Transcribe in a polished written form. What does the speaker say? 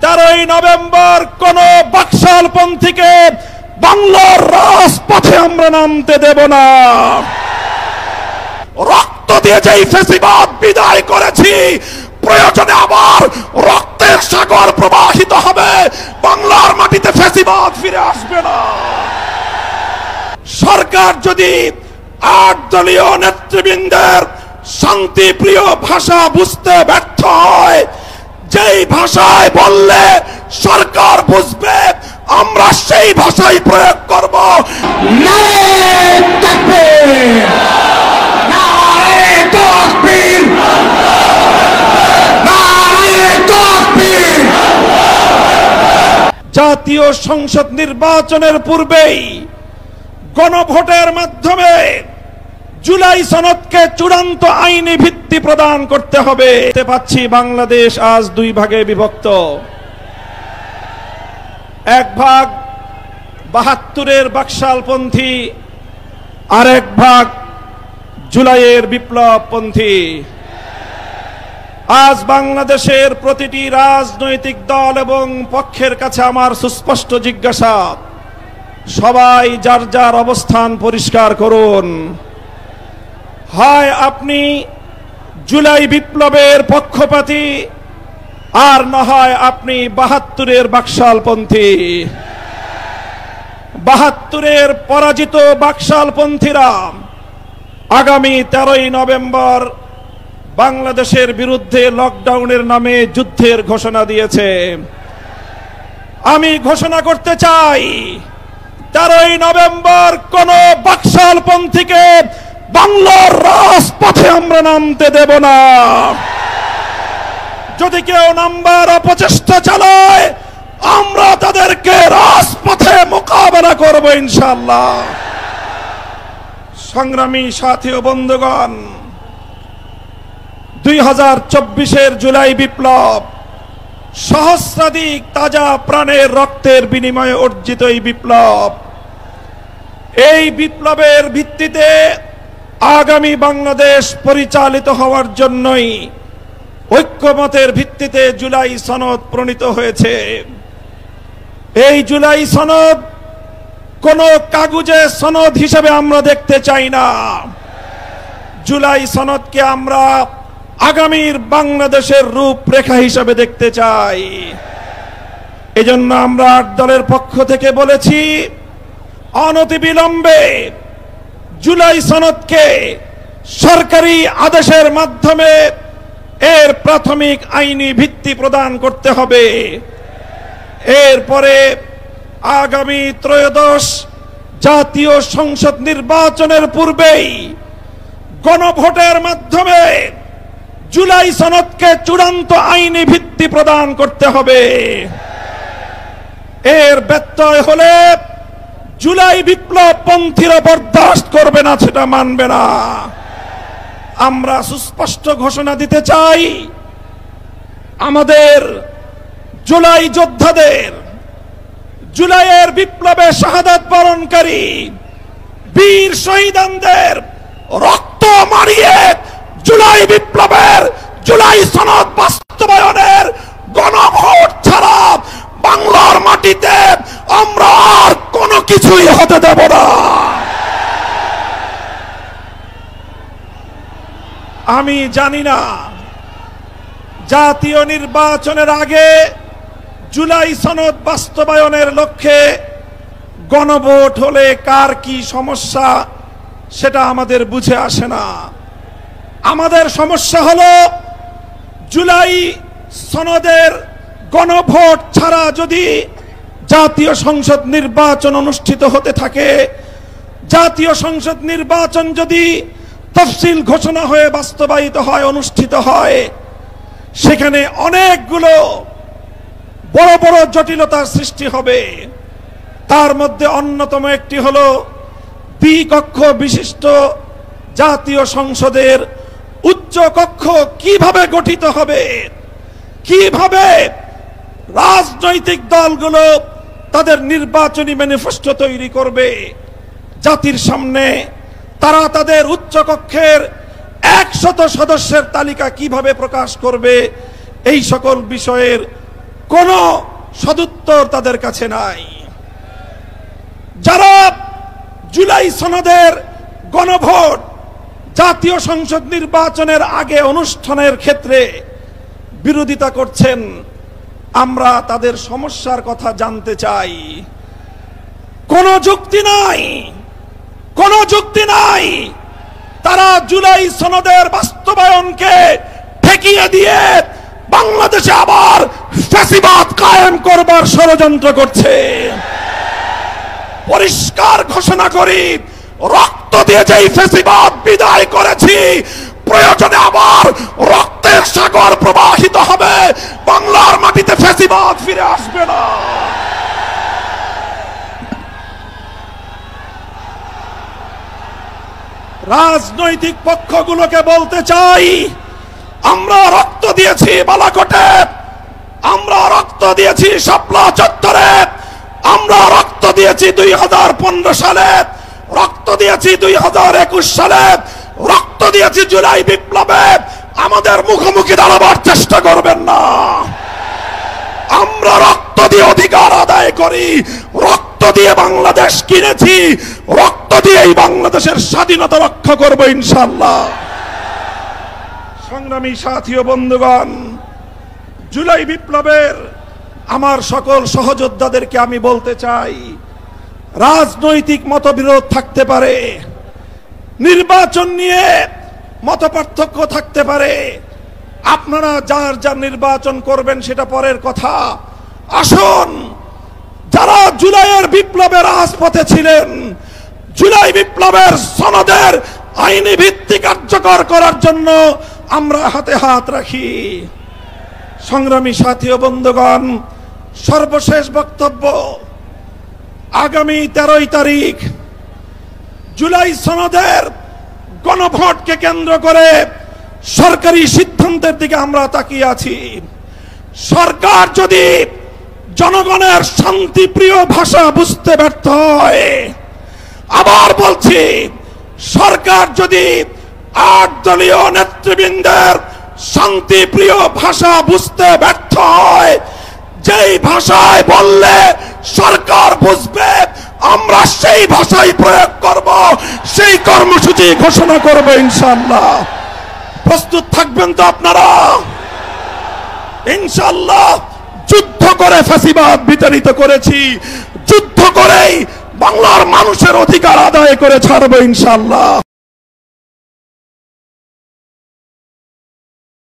13ই November কোন বাকশালপন্থীকে বাংলার রাজপথে আমরা নামতে দেব না। রক্ত দিয়ে যেই ফ্যাসিবাদ বিদায় করেছি, প্রয়োজনে আবার রক্তের সাগর প্রবাহিত হবে, বাংলার মাটিতে ফ্যাসিবাদ ফিরে আসবে না। সরকার যদি 8 দলীয় নেতৃবৃন্দের শান্তিপ্রিয় ভাষা বুঝতে ব্যর্থ হয়, যেই ভাষায় বললে সরকার বুঝবে, আমরা সেই ভাষাই প্রয়োগ করব। নারে তাকবীর, নারে তাকবীর, নারে তাকবীর। জাতীয় সংসদ নির্বাচনের পূর্বেই গণভোটের মাধ্যমে জুলাই সনদকে চূড়ান্ত আইনি ভিত্তি প্রদান করতে হবে। দেখতে পাচ্ছি বাংলাদেশ আজ 2 ভাগে বিভক্ত। এক ভাগ 72-এর বাকশালপন্থী, আরেক ভাগ জুলাইয়ের বিপ্লবপন্থী। আজ বাংলাদেশের প্রতিটি রাজনৈতিক দল এবং পক্ষের কাছে আমার সুস্পষ্ট জিজ্ঞাসা, সবাই যার যার অবস্থান পরিষ্কার করুন। হয় আপনি জুলাই বিপ্লবের পক্ষপাতী, আর না হয় আপনি 72-এর বাকশালপন্থী। 72-এর পরাজিত বাকশালপন্থীরা আগামী 13ই নভেম্বর বাংলাদেশের বিরুদ্ধে লকডাউনের নামে যুদ্ধের ঘোষণা দিয়েছে। আমি ঘোষণা করতে চাই, 13ই নভেম্বর কোন বাকশালপন্থীকে বাংলার রাজপথে আমরা নামতে দেব না। যদি কেউ নামবার অপচেষ্টা চালায়, আমরা তাদেরকে রাজপথে মোকাবেলা করব ইনশাআল্লাহ। সংগ্রামী সাথী ও বন্ধুগণ, 2024-এর জুলাই বিপ্লব সহস্রাধিক তাজা প্রাণের রক্তের বিনিময়ে অর্জিত এই বিপ্লব। এই বিপ্লবের ভিত্তিতে আগামী বাংলাদেশ পরিচালিত হওয়ার জন্যই ঐক্যমতের ভিত্তিতে জুলাই সনদ প্রণীত হয়েছে। এই জুলাই সনদ কোন কাগজে সনদ হিসেবে আমরা দেখতে চাই না। জুলাই সনদকে আমরা আগামীর বাংলাদেশের রূপরেখা হিসেবে দেখতে চাই। এজন্য আমরা 8 দলের পক্ষ থেকে বলেছি, অনতিবিলম্বে জুলাই সনদকে সরকারি আদেশের মাধ্যমে এর প্রাথমিক আইনি ভিত্তি প্রদান করতে হবে। এরপরে আগামী 13শ জাতীয় সংসদ নির্বাচনের পূর্বেই গণভোটের মাধ্যমে জুলাই সনদকে চূড়ান্ত আইনি ভিত্তি প্রদান করতে হবে। এর ব্যত্যয় হলে জুলাই বিপ্লবপন্থীরা বরদাস্ত করবে না, সেটা মানবে না। আমরা সুস্পষ্ট ঘোষণা দিতে চাই, আমাদের জুলাই যোদ্ধাদের, জুলাইয়ের বিপ্লবে শাহাদাত বরণকারী বীর শহীদদের রক্ত মারিয়ে জুলাই বিপ্লবের, জুলাই সনদ বাস্তবায়নের গণভোট ছাড়া বাংলার মাটিতে আমরা আর কোনো কিছুই হতে দেব না। আমি জানি না জাতীয় নির্বাচনের আগে জুলাই সনদ বাস্তবায়নের লক্ষ্যে গণভোট হলে কার কি সমস্যা, সেটা আমাদের বুঝে আসে না। আমাদের সমস্যা হলো, জুলাই সনদের গণভোট ছাড়া যদি জাতীয় সংসদ নির্বাচন অনুষ্ঠিত হতে থাকে, জাতীয় সংসদ নির্বাচন যদি তফসিল ঘোষণা হয়ে বাস্তবায়িত হয়, অনুষ্ঠিত হয়, সেখানে অনেকগুলো বড় বড় জটিলতার সৃষ্টি হবে। তার মধ্যে অন্যতম একটি হলো, দ্বিকক্ষ বিশিষ্ট জাতীয় সংসদের উচ্চ কক্ষ কিভাবে গঠিত হবে, কিভাবে রাজনৈতিক দলগুলো তাদের নির্বাচনী ম্যানিফেস্টো তৈরি করবে, জাতির সামনে তারা তাদের উচ্চ কক্ষের 100 সদস্যের তালিকা কিভাবে প্রকাশ করবে, এই সকল বিষয়ের কোনো সদুত্তর তাদের কাছে নাই। যারা জুলাই সনদের গণভোট জাতীয় সংসদ নির্বাচনের আগে অনুষ্ঠানের ক্ষেত্রে বিরোধিতা করছেন, আমরা তাদের সমস্যার কথা জানতে চাই। কোনো যুক্তি নাই, কোনো যুক্তি নাই। তারা জুলাই সনদের বাস্তবায়নকে ঠেকিয়ে দিয়ে বাংলাদেশে আবার ফ্যাসিবাদ কায়েম করবার ষড়যন্ত্র করছে। পরিষ্কার ঘোষণা করি, রক্ত দিয়ে যেই ফ্যাসিবাদ বিদায় করেছি, প্রয়োজনে আবার রক্তের সাগর প্রবাহিত হবে, বাংলার মাটিতে ফ্যাসিবাদ ফিরে আসবে না। রাজনৈতিক পক্ষগুলোকে বলতে চাই, আমরা রক্ত দিয়েছি বালাকোটে, আমরা রক্ত দিয়েছি শাপলা চত্বরে, আমরা রক্ত দিয়েছি 2015 সালে, রক্ত দিয়েছি 2021 সালে, রক্ত দিয়েছি জুলাই বিপ্লবে। আমাদের মুখোমুখি দাঁড়াবার চেষ্টা করবেন না। আমরা রক্ত দিয়ে অধিকার আদায় করি, রক্ত দিয়ে বাংলাদেশ কিনেছি, রক্ত দিয়েই বাংলাদেশের স্বাধীনতা রক্ষা করব ইনশাআল্লাহ। সংগ্রামী সাথী ও বন্ধুগণ, জুলাই বিপ্লবের আমার সকল সহযোদ্ধাদেরকে আমি বলতে চাই, রাজনৈতিক মতবিরোধ থাকতে পারে, নির্বাচন নিয়ে মতপার্থক্য থাকতে পারে, আপনারা যার যার নির্বাচন করবেন সেটা পরের কথা। আসুন, যারা জুলাইয়ের বিপ্লবের রাজপথে ছিলেন, জুলাই বিপ্লবের সনদের আইনি ভিত্তি কার্যকর করার জন্য আমরা হাতে হাত রাখি। সংগ্রামী সাথী ও বন্ধুগণ, সর্বশেষ বক্তব্য, আগামী 13 তারিখ জুলাই সনদের গণভোটকে কেন্দ্র করে সরকারি সিদ্ধান্তের দিকে আমরা তাকিয়ে আছি। সরকার যদি জনগণের শান্তিপ্রিয় ভাষা বুঝতে ব্যর্থ হয়, আবার বলছি, সরকার যদি 8 দলীয় নেতৃবৃন্দের শান্তিপ্রিয় ভাষা বুঝতে ব্যর্থ হয়, যেই ভাষায় বললে সরকার বুঝবে, আমরা সেই ভাষাই প্রয়োগ করব, সেই কর্মসূচি ঘোষণা করব ইনশাআল্লাহ। প্রস্তুত থাকবেন তো আপনারা? ইনশাআল্লাহ। যুদ্ধ করে ফ্যাসিবাদ বিতাড়িত করেছি, যুদ্ধ করেই বাংলার মানুষের অধিকার আদায় করে ছাড়বো ইনশাআল্লাহ।